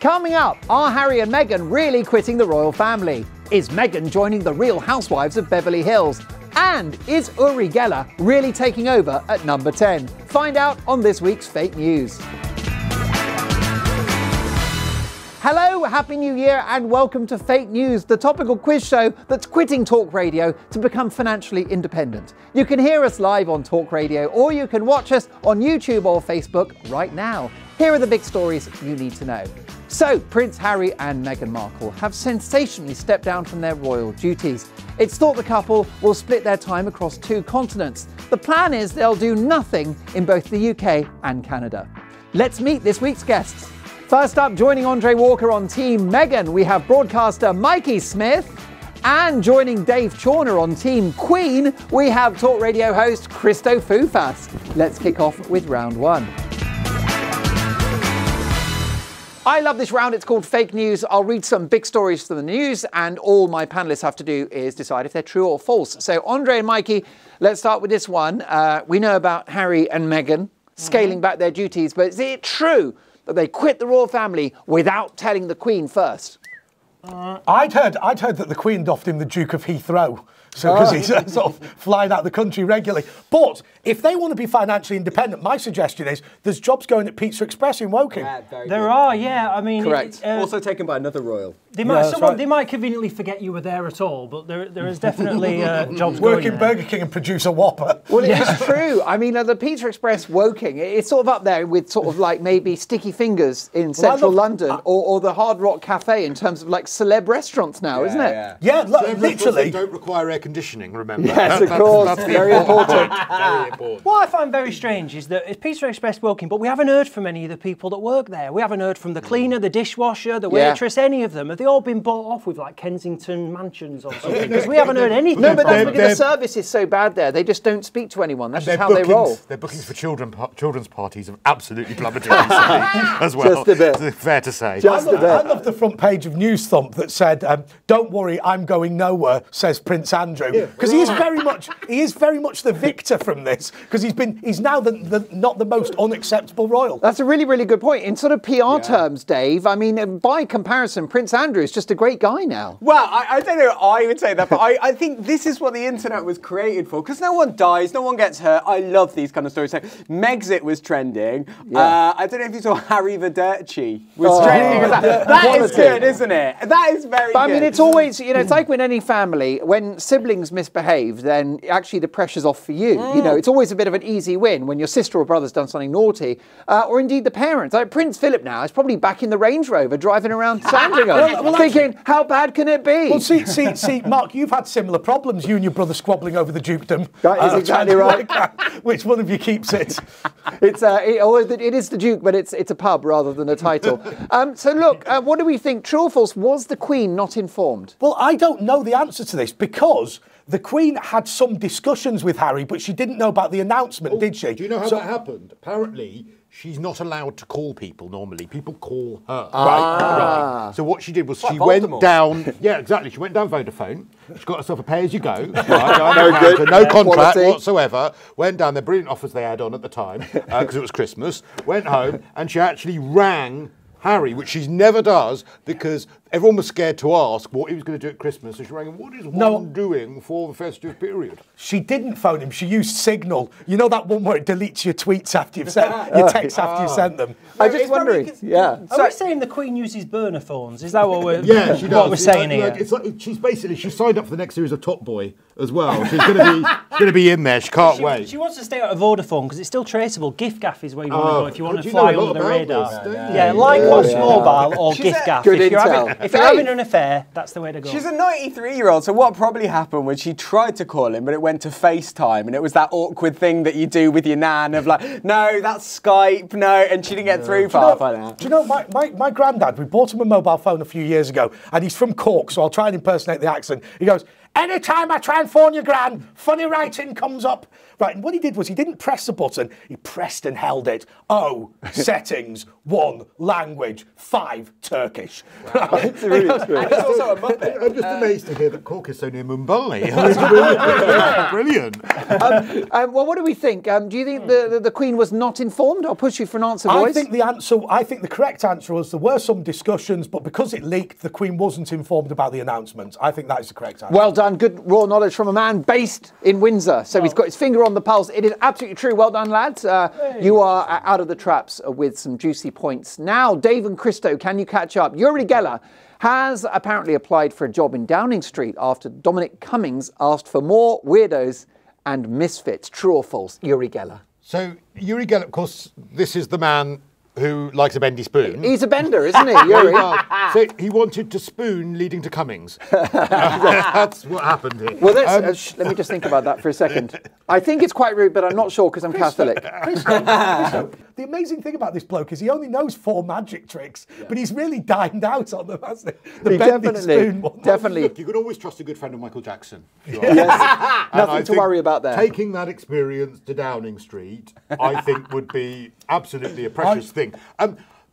Coming up, are Harry and Meghan really quitting the royal family? Is Meghan joining the Real Housewives of Beverly Hills? And is Uri Geller really taking over at number 10? Find out on this week's Fake News. Hello, Happy New Year and welcome to Fake News, the topical quiz show that's quitting talk radio to become financially independent. You can hear us live on talk radio or you can watch us on YouTube or Facebook right now. Here are the big stories you need to know. So, Prince Harry and Meghan Markle have sensationally stepped down from their royal duties. It's thought the couple will split their time across 2 continents. The plan is they'll do nothing in both the UK and Canada. Let's meet this week's guests. First up, joining Andre Walker on Team Meghan, we have broadcaster Mikey Smith. And joining Dave Chawner on Team Queen, we have talk radio host Christo Fufas. Let's kick off with round 1. I love this round. It's called Fake News. I'll read some big stories from the news and all my panellists have to do is decide if they're true or false. So Andre and Mikey, let's start with this one. We know about Harry and Meghan scaling back their duties, but is it true that they quit the royal family without telling the Queen first? I'd heard that the Queen doffed him the Duke of Heathrow, so because he's sort of flying out the country regularly. But if they want to be financially independent, my suggestion is there's jobs going at Pizza Express in Woking. Yeah, there are, yeah. I mean, correct. Also taken by another royal. They might conveniently forget you were there at all, but there is definitely jobs Work going in there. Burger King and produce a Whopper. Well, it's true. I mean, the Pizza Express Woking, it's sort of up there with sort of like maybe Sticky Fingers in central London or the Hard Rock Cafe in terms of like celeb restaurants now, isn't it? Yeah, literally. Don't require air conditioning, remember. Yes, of course. That's very important. Very important. What I find very strange is that it's Pizza Express Woking, but we haven't heard from any of the people that work there. We haven't heard from the cleaner, the dishwasher, the waitress, any of them. Have they all been bought off with like Kensington mansions or something? Because we haven't heard anything. No, but that's because the service is so bad there. They just don't speak to anyone. That's just how they roll. Their bookings for children's parties have absolutely plummeted recently as well. Just a bit. Fair to say. Just a bit. I love the front page of News Thump that said, "Don't worry, I'm going nowhere," says Prince Andrew, because he is very much the victor from this, because he's now not the most unacceptable royal. That's a really, really good point. In sort of PR terms, Dave, I mean, by comparison, Prince Andrew is just a great guy now. Well, I don't know I would say that, but I think this is what the internet was created for, because no one dies, no one gets hurt. I love these kind of stories. So Megxit was trending. I don't know if you saw Harry Verderci was trending. That is good, isn't it? That is very good. I mean, it's always, it's like with any family, when siblings misbehave, then actually the pressure's off for you. You know, it's always a bit of an easy win when your sister or brother's done something naughty, or indeed the parents. Like Prince Philip now is probably back in the Range Rover driving around Sandringham, thinking, how bad can it be? Well, see, Mark, you've had similar problems, you and your brother squabbling over the dukedom. That is exactly right. Which one of you keeps it? Although it is the Duke, but it's a pub rather than a title. So look, what do we think? True or false? Was the Queen not informed? Well, I don't know the answer to this because the Queen had some discussions with Harry, but she didn't know about the announcement, did she? Do you know how that happened? Apparently, she's not allowed to call people normally. People call her. Right. So what she did was she went down. Yeah, exactly. She went down Vodafone. She got herself a pay-as-you-go. No contract whatsoever. Went down there. Brilliant offers they had on at the time because it was Christmas. Went home and she actually rang Harry, which she never does because everyone was scared to ask what he was going to do at Christmas. So she rang him, what is one doing for the festive period? She didn't phone him. She used Signal. You know that one where it deletes your tweets after you've sent your texts after you've sent them? I'm just wondering. Are we saying the Queen uses burner phones? Is that what we're, she does. what we're saying here? It's like she signed up for the next series of Top Boy as well. She's going to be in there. She can't wait. She wants to stay out of Vodafone because it's still traceable. GiffGaff is where you want to go if you want to fly under the radar. Like Vox Mobile or GiffGaff. If you're having an affair, that's the way to go. She's a 93-year-old, so what probably happened was she tried to call him, but it went to FaceTime, and it was that awkward thing that you do with your nan of like, no, that's Skype, no, and she didn't get through for half an hour. Do you know, my granddad, we bought him a mobile phone a few years ago, and he's from Cork, so I'll try and impersonate the accent. He goes, Anytime I try and phone your gran, funny writing comes up. Right, and what he did was he didn't press the button, he pressed and held it. Oh, settings, 1, language, 5, Turkish. Wow. It's really true. And it's also a Muppet. I'm just amazed to hear that Cork is so near Mumbai. Brilliant. Well, what do we think? Do you think the Queen was not informed? I'll push you for an answer, boys. I think the correct answer was there were some discussions, but because it leaked, the Queen wasn't informed about the announcement. I think that is the correct answer. Well done. Good raw knowledge from a man based in Windsor. So he's got his finger on the pulse. It is absolutely true. Well done, lads. You are out of the traps with some juicy points. Now, Dave and Christo, can you catch up? Uri Geller has apparently applied for a job in Downing Street after Dominic Cummings asked for more weirdos and misfits. True or false? Uri Geller. So, Uri Geller, of course, this is the man who likes a bendy spoon. He's a bender, isn't he, Uri? So he wanted to spoon leading to Cummings. That's what happened here. Well, let me just think about that for a second. I think it's quite rude, but I'm not sure because I'm Catholic. Christo, the amazing thing about this bloke is he only knows 4 magic tricks, but he's really dined out on them, hasn't he? The bendy spoon one. Definitely. Look, you could always trust a good friend of Michael Jackson. Yes. Nothing to worry about there. Taking that experience to Downing Street, I think, would be absolutely a precious thing.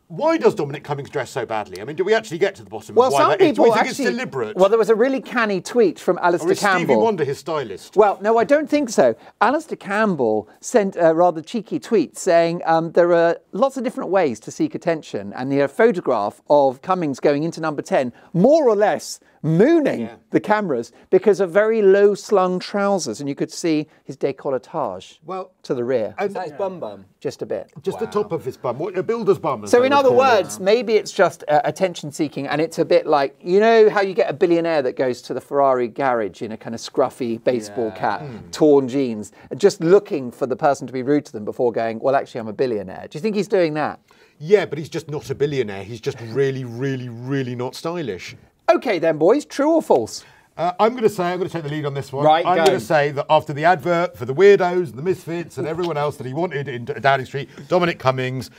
Why does Dominic Cummings dress so badly? I mean, do we actually get to the bottom of why some that is? Do people we think actually, it's deliberate? Well, there was a really canny tweet from Alistair Or is Campbell. Stevie Wonder his stylist? Well, no, I don't think so. Alistair Campbell sent a rather cheeky tweet saying there are lots of different ways to seek attention, and the photograph of Cummings going into number 10, more or less mooning the cameras because of very low-slung trousers, and you could see his décolletage to the rear. Is that his bum? Just a bit. Just the top of his bum, a builder's bum. So in other words, maybe it's just attention-seeking, and it's a bit like, you know how you get a billionaire that goes to the Ferrari garage in a kind of scruffy baseball cap, torn jeans, just looking for the person to be rude to them before going, well, actually, I'm a billionaire. Do you think he's doing that? Yeah, but he's just not a billionaire. He's just really, really, really not stylish. Okay then, boys, true or false? I'm going to take the lead on this one. Right, I'm go. going to say that after the advert for the weirdos and the misfits and everyone else that he wanted in Downing Street, Dominic Cummings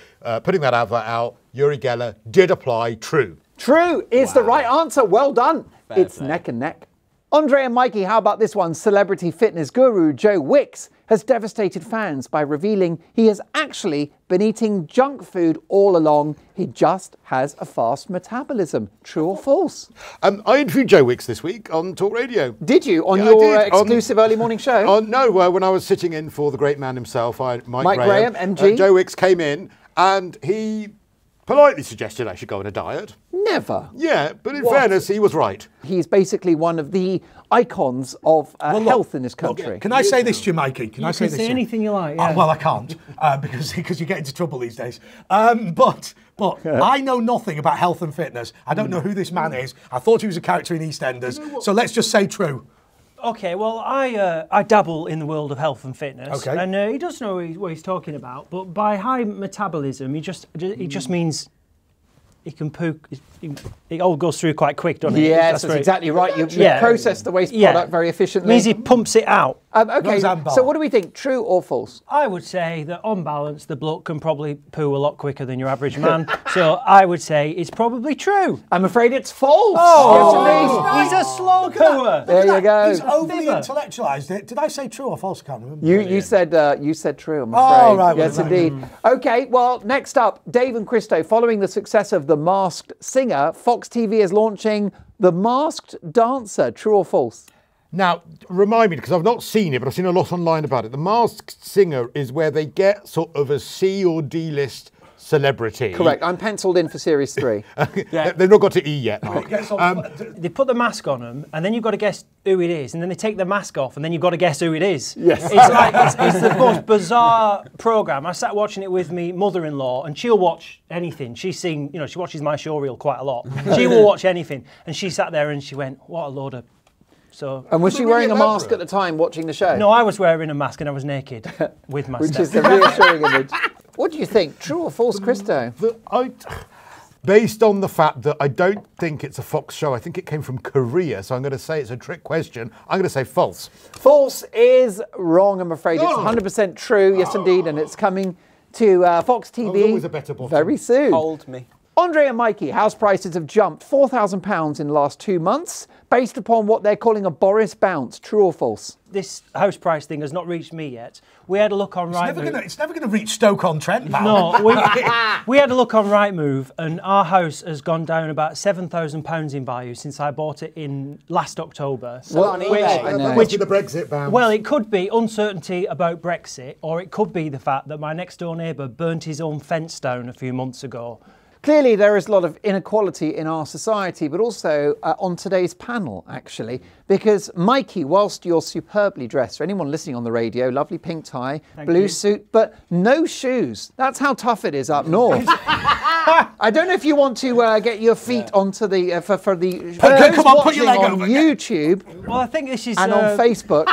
putting that advert out, Uri Geller did apply. True. True is the right answer. Well done. It's neck and neck. Andre and Mikey, how about this one? Celebrity fitness guru Joe Wicks has devastated fans by revealing he has actually been eating junk food all along. He just has a fast metabolism. True or false? I interviewed Joe Wicks this week on Talk Radio. Did you? On Yeah, your I did. exclusive early morning show? No, when I was sitting in for the great man himself, Mike Graham, MG. Joe Wicks came in and he politely suggested I should go on a diet. Never. Yeah, but in fairness, he was right. He's basically one of the icons of health in this country. Can I say this to you, Mikey? Can I say this? Say anything you like. Well, I can't because you get into trouble these days. But I know nothing about health and fitness. I don't know who this man is. I thought he was a character in EastEnders. So let's just say true. Okay, well, I dabble in the world of health and fitness, Okay. and he does know what he's talking about. But by high metabolism, he just means he can poo. It all goes through quite quick, doesn't it? Yes, that's exactly right. You process the waste product very efficiently. It means he pumps it out. Okay, so what do we think? True or false? I would say that on balance, the bloke can probably poo a lot quicker than your average man. So I would say it's probably true. I'm afraid it's false. He's a slow pooer. There you go. He's overly intellectualised it. Did I say true or false? I can't remember. You said true, I'm afraid. Oh, right. Yes, indeed. Okay, well, next up, Dave and Christo. Following the success of The Masked Singer, Fox TV is launching The Masked Dancer. True or false? Now, remind me, because I've not seen it, but I've seen a lot online about it. The Masked Singer is where they get sort of a C or D list celebrity. Correct. I'm penciled in for Series 3. They've not got to E yet. They put the mask on them, and then you've got to guess who it is, and then they take the mask off, and then you've got to guess who it is. Yes. It's the most bizarre programme. I sat watching it with me mother-in-law, and she'll watch anything. She's seen, she watches my showreel quite a lot. She will watch anything, and she sat there and she went, "What a load of." So, and was she wearing a mask at the time watching the show? No, I was wearing a mask and I was naked with my Which step. is a reassuring image. What do you think? True or false, Christo? Based on the fact that I don't think it's a Fox show, I think it came from Korea, so I'm going to say it's a trick question. I'm going to say false. False is wrong, I'm afraid. It's 100% true, yes indeed, and it's coming to Fox TV always a better bottom. very soon. Hold me. Andre and Mikey, house prices have jumped £4,000 in the last 2 months based upon what they're calling a Boris bounce. True or false? This house price thing has not reached me yet. We had a look on Rightmove. It's never going to reach Stoke-on-Trent, pal. No, we had a look on Rightmove, and our house has gone down about £7,000 in value since I bought it in last October. Which is the Brexit bounce. Well, it could be uncertainty about Brexit, or it could be the fact that my next door neighbour burnt his own fence down a few months ago. Clearly, there is a lot of inequality in our society, but also on today's panel, actually, because Mikey, whilst you're superbly dressed, for anyone listening on the radio, lovely pink tie, blue suit, but no shoes. That's how tough it is up north. I don't know if you want to get your feet onto the for the come on, put your leg on over. YouTube. Well, I think this is and on Facebook.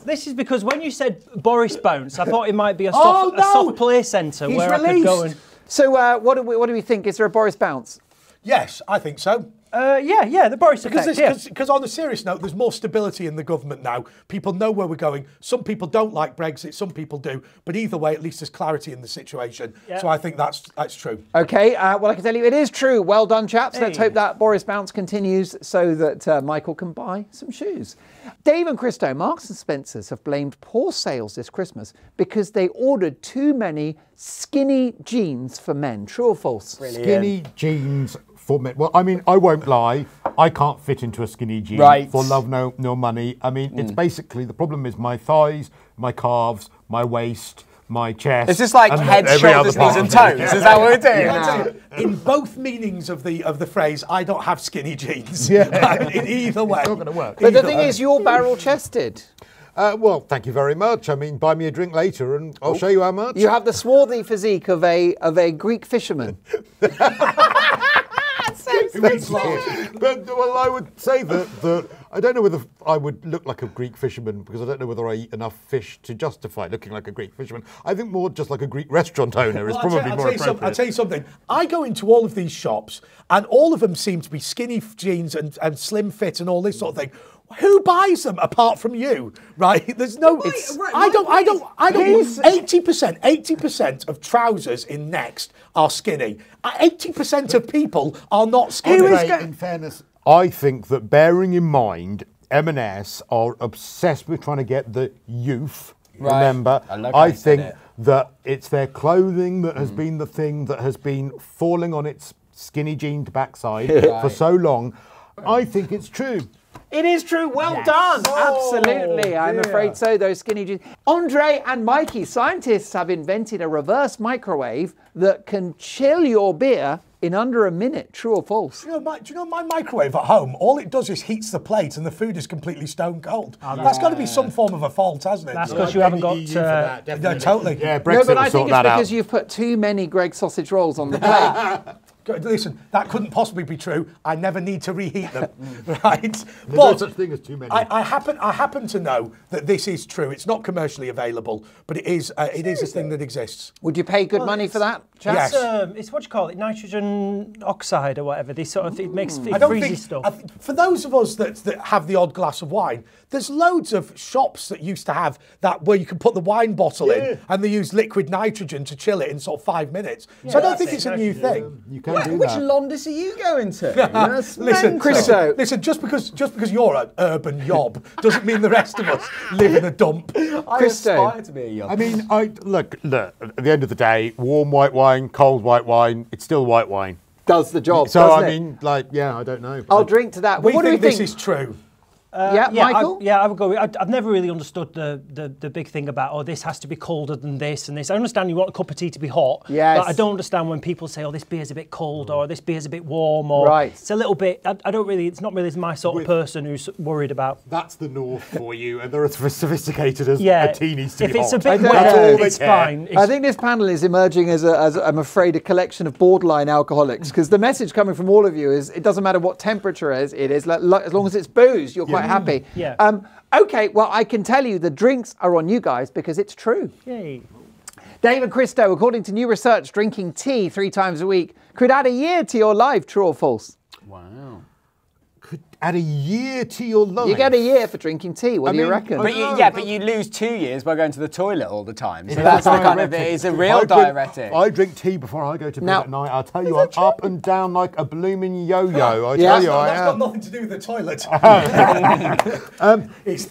This is because when you said Boris bounce, I thought it might be a soft play centre where I could go and. So what do we think? Is there a Boris bounce? Yes, I think so. Yeah, the Boris effect. Because on a serious note, there's more stability in the government now. People know where we're going. Some people don't like Brexit, some people do. But either way, at least there's clarity in the situation. Yeah. So I think that's true. Okay, well, I can tell you it is true. Well done, chaps. Hey. Let's hope that Boris bounce continues so that Michael can buy some shoes. Dave and Christo, Marks and Spencer's have blamed poor sales this Christmas because they ordered too many skinny jeans for men. True or false? Brilliant. Skinny jeans for men. Well, I mean, I won't lie. I can't fit into a skinny jean for love no money. I mean, it's basically, the problem is my thighs, my calves, my waist, my chest. It's just like head, shoulders, knees and toes. Is that what we're doing now? In both meanings of the phrase, I don't have skinny jeans. Yeah. In either way. It's not going to work. But the thing is, you're barrel-chested. Well, thank you very much. I mean, buy me a drink later and I'll show you how much. You have the swarthy physique of a Greek fisherman. But well, I would say that I don't know whether I would look like a Greek fisherman because I don't know whether I eat enough fish to justify looking like a Greek fisherman. I think more just like a Greek restaurant owner is probably more appropriate. I'll tell you something. I go into all of these shops and all of them seem to be skinny jeans and slim fit and all this sort of thing. Who buys them apart from you, right? There's no. I don't. 80% of trousers in Next are skinny. 80% of people are not skinny. In fairness, I think that bearing in mind, M&S are obsessed with trying to get the youth. Right. Remember, I think that it's their clothing that has been the thing that has been falling on its skinny jeaned backside for so long. I think it's true. It is true. Well done. Absolutely. I'm afraid so. Those skinny jeans. Andre and Mikey, scientists have invented a reverse microwave that can chill your beer in under a minute. True or false? Do you know my microwave at home? All it does is heats the plate and the food is completely stone cold. That's got to be some form of a fault, hasn't it? That's because you haven't got... Yeah, totally. Yeah, Brexit but I think it's because you've put too many Greggs sausage rolls on the plate. Listen, that couldn't possibly be true. I never need to reheat them, right? There's no such thing as too many. I happen to know that this is true. It's not commercially available, but it is a thing that exists. Would you pay good money for that, chaps? Yes. It's what you call it, nitrogen oxide or whatever. This sort of it makes it freezes stuff. For those of us that have the odd glass of wine, there's loads of shops that used to have that where you can put the wine bottle in and they use liquid nitrogen to chill it in sort of 5 minutes. So I don't think it's a new thing. You can do Which that. Londis are you going to? Listen, just because you're an urban yob doesn't mean the rest of us live in a dump. I aspire to be a yob. I mean, look, at the end of the day, warm white wine, cold white wine, it's still white wine. Does the job, so, doesn't I it? mean, like, yeah, I don't know. I'll drink to that. We what do we think think? This is true. Michael? I would go. I've never really understood the big thing about, this has to be colder than this and this. I understand you want a cup of tea to be hot, but I don't understand when people say, this beer's a bit cold or this beer's a bit warm or it's a little bit. I don't really. It's not really my sort of person who's worried about. That's the north for you, and they're as sophisticated as a tea needs to be hot. If it's a bit wet, it's fine. I think this panel is emerging as I'm afraid, a collection of borderline alcoholics because the message coming from all of you is it doesn't matter what temperature it is as long as it's booze, you're quite happy. Yeah. Okay, well, I can tell you the drinks are on you guys because it's true. Yay. Dave and Christo, according to new research, drinking tea 3 times a week could add a year to your life. True or false? Wow. could add a year to your life. You get a year for drinking tea. What do you reckon? But you lose 2 years by going to the toilet all the time. So that's the kind of it's a real diuretic. I drink tea before I go to bed at night. I'll tell you, I'm up and down like a blooming yo-yo. I tell you, I am. That's got nothing to do with the toilet.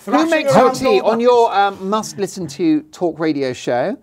Who makes your tea on your must-listen-to talk radio show?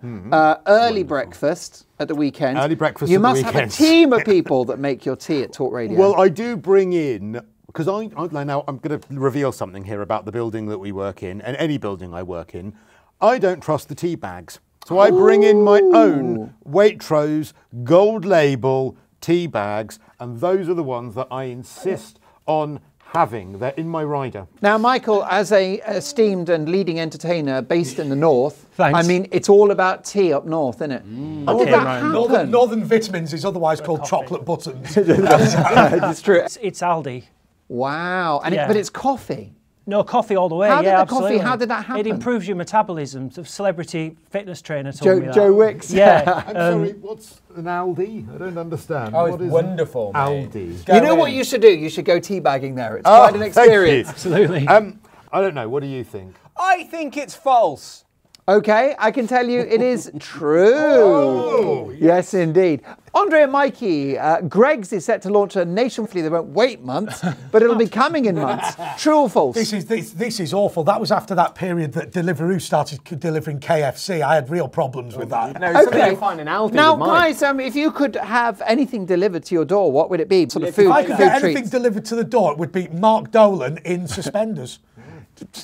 Early breakfast at the weekend. Early breakfast You at the must have a weekend. team of people that make your tea at Talk Radio. Well, I do bring in, because now I'm going to reveal something here about the building that we work in, and any building I work in. I don't trust the tea bags. So I bring in my own Waitrose Gold Label tea bags, and those are the ones that I insist on having. They're in my rider. Now, Michael, as a esteemed and leading entertainer based in the north, Thanks. I mean, it's all about tea up north, isn't it? How did that happen? Northern Vitamins is otherwise called chocolate buttons. It's true. It's Aldi. Wow. Yeah. But it's coffee. No, coffee all the way. How did the absolutely. coffee, how did that happen? It improves your metabolism. The celebrity fitness trainer told me that. Joe Wicks. Yeah. I'm sorry, what's an Aldi? I don't understand. Oh, What it's is wonderful, mate. Aldi. You know what you should do? You should go teabagging there. It's quite an thank experience. you. Absolutely. I don't know. What do you think? I think it's false. Okay, I can tell you it is true. Yes, indeed. Andre and Mikey, Greggs is set to launch a nationwide. They won't wait months, but it'll be coming in months. True or false? This is awful. That was after that period that Deliveroo started delivering KFC. I had real problems with that. No, something you find in Aldi. Now, with mine. guys, if you could have anything delivered to your door, what would it be? Sort of food, If I could food get anything treats. delivered to the door, it would be Mark Dolan in suspenders.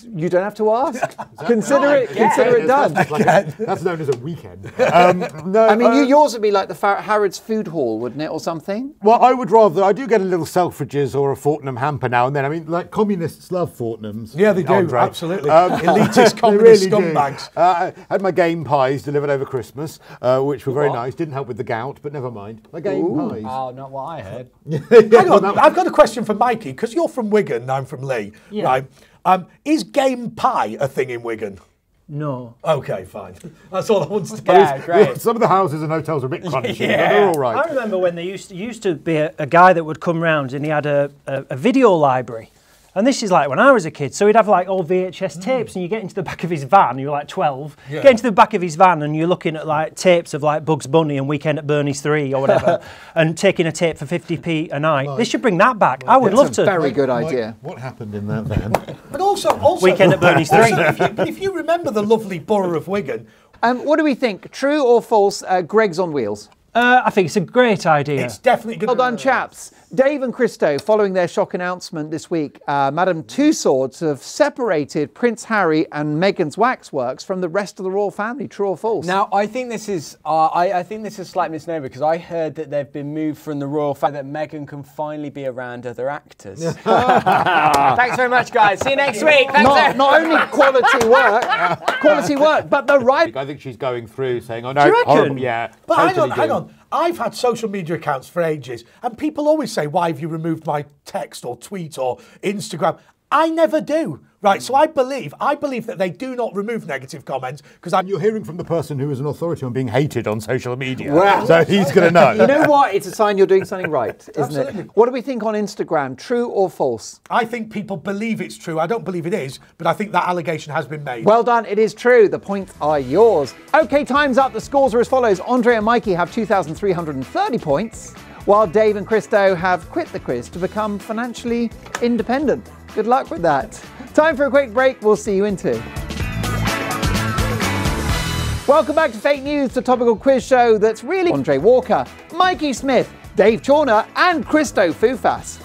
You don't have to ask. Consider it done. That's known as a weekend. No, I mean, yours would be like the Harrods Food Hall, wouldn't it, or something? Well, I would rather. I do get a little Selfridges or a Fortnum hamper now and then. I mean, like communists love Fortnums. Yeah, they do. Andre. Absolutely. Elitist They communist really do. scumbags. I had my game pies delivered over Christmas, which were very nice. Didn't help with the gout, but never mind. My game pies. Oh, not what I heard. Hang on, I've got a question for Mikey, because you're from Wigan and I'm from Lee, right? Is game pie a thing in Wigan? No. Okay, fine. That's all I wanted to Yeah, great. Some of the houses and hotels are a bit crunchy, but they're all right. I remember when there used to be a guy that would come round and he had a video library. And this is like when I was a kid, so he'd have like old VHS tapes, and you get into the back of his van, you're like 12, get into the back of his van and you're looking at like tapes of like Bugs Bunny and Weekend at Bernie's 3 or whatever, and taking a tape for 50p a night. They should bring that back. I would love to. Very good idea. What happened in that van? But also Weekend at Bernie's 3. if you remember the lovely borough of Wigan, What do we think? True or false? Greggs on wheels. I think it's a great idea. it's definitely good. Well done, chaps. Dave and Christo, following their shock announcement this week, Madame Tussauds have separated Prince Harry and Meghan's waxworks from the rest of the royal family. True or false? Now, I think this is I think this is a slight misnomer, because I heard that they've been moved from the royal family, that Meghan can finally be around other actors. Thanks very much, guys. See you next week. Thanks. Not only quality work, but the right. I think she's going through saying, "Oh no, you reckon? horrible, yeah." But totally hang do. on. I've had social media accounts for ages, and people always say, "Why have you removed my text or tweet or Instagram?" I never do. Right, so I believe that they do not remove negative comments, because You're hearing from the person who is an authority on being hated on social media, Wow. so he's going to know. You know what? It's a sign you're doing something right, isn't Absolutely. it? What do we think on Instagram? True or false? I think people believe it's true. I don't believe it is, but I think that allegation has been made. Well done, it is true. The points are yours. Okay, time's up. The scores are as follows. Andre and Mikey have 2,330 points, while Dave and Christo have quit the quiz to become financially independent. Good luck with that. Time for a quick break. We'll see you in 2. Welcome back to Fake News, the topical quiz show that's really Andre Walker, Mikey Smith, Dave Chawner, and Christo Fufas.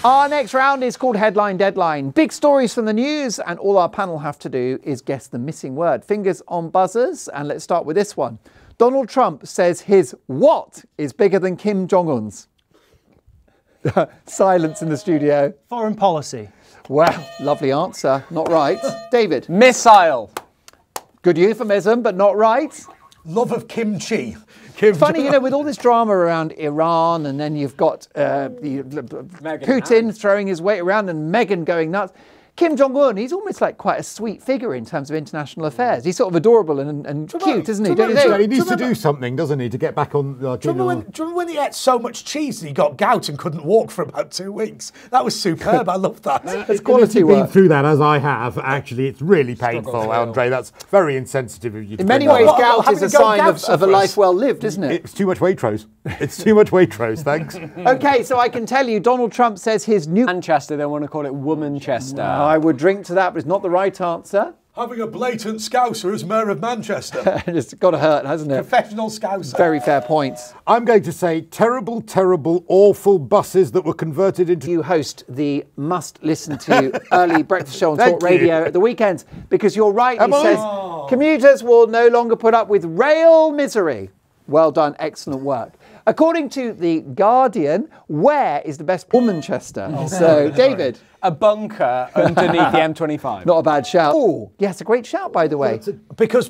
Our next round is called Headline Deadline. Big stories from the news, and all our panel have to do is guess the missing word. Fingers on buzzers, and let's start with this one. Donald Trump says his what is bigger than Kim Jong-un's? Silence in the studio. Foreign policy. Well, lovely answer. Not right. David. Missile. Good euphemism, but not right. Love of kimchi. Funny, you know, with all this drama around Iran, and then you've got Putin throwing his weight around and Meghan going nuts. Kim Jong-un, he's almost like quite a sweet figure in terms of international affairs. He's sort of adorable and cute, isn't he? Don't you think? He needs to do something, doesn't he, to get back on... do you remember when he ate so much cheese that he got gout and couldn't walk for about 2 weeks? That was superb. I love that. It's quality If you've work. been through that, as I have, actually, it's really painful, Andre. That's very insensitive of you. In many ways, gout is a sign of a life well lived, isn't it? It's too much Waitrose. It's too much Waitrose, thanks. Okay, so I can tell you, Donald Trump says his new... Manchester, they want to call it Womanchester. I would drink to that, but it's not the right answer. Having a blatant scouser as mayor of Manchester. It's got to hurt, hasn't it? Professional scouser. Very fair points. I'm going to say terrible, terrible, awful buses that were converted into... You host the must-listen-to early breakfast show on Thank Talk Radio you. at the weekends, because you're right, Am he I? says commuters will no longer put up with rail misery. Well done, excellent work. According to The Guardian, where is the best Womanchester? So, David. A bunker underneath the M25. Not a bad shout. Oh, yes, a great shout, by the way. Because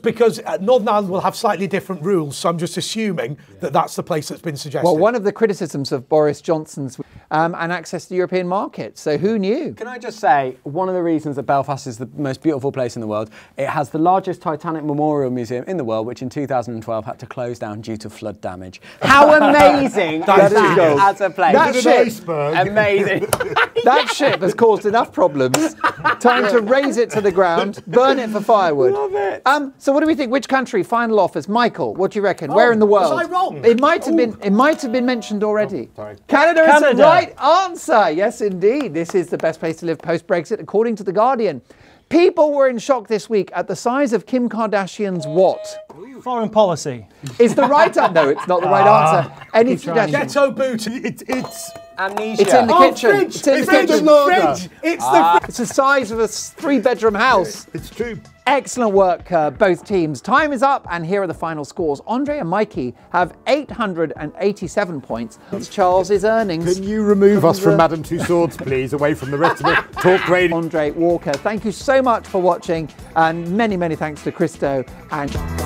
Northern Ireland will have slightly different rules, so I'm just assuming that that's the place that's been suggested. Well, one of the criticisms of Boris Johnson's and access to the European market. So who knew? Can I just say, one of the reasons that Belfast is the most beautiful place in the world, it has the largest Titanic Memorial Museum in the world, which in 2012 had to close down due to flood damage. How amazing is that as a place? That ship, amazing. that ship has caused enough problems. Time to raise it to the ground, burn it for firewood. Love it. So what do we think? Which country? Final offers. Michael, what do you reckon? Where in the world? Was I wrong? It might have been. It might have been mentioned already. sorry. Canada is the Canada. right answer. Yes, indeed. This is the best place to live post-Brexit, according to The Guardian. People were in shock this week at the size of Kim Kardashian's what? Foreign policy. Is the right answer? No, it's not the right answer. Any suggestions? Ghetto booty. It's Amnesia. It's in the kitchen. Fridge. It's in the Fridge. kitchen. Fridge. It's the It's the size of a 3-bedroom house. It's true. Excellent work, both teams. Time is up, and here are the final scores. Andre and Mikey have 887 points. Charles is earning. Can you remove us from Madame Tussauds, please, away from the rest of the Talk Radio? Andre Walker, thank you so much for watching, and many, many thanks to Christo and...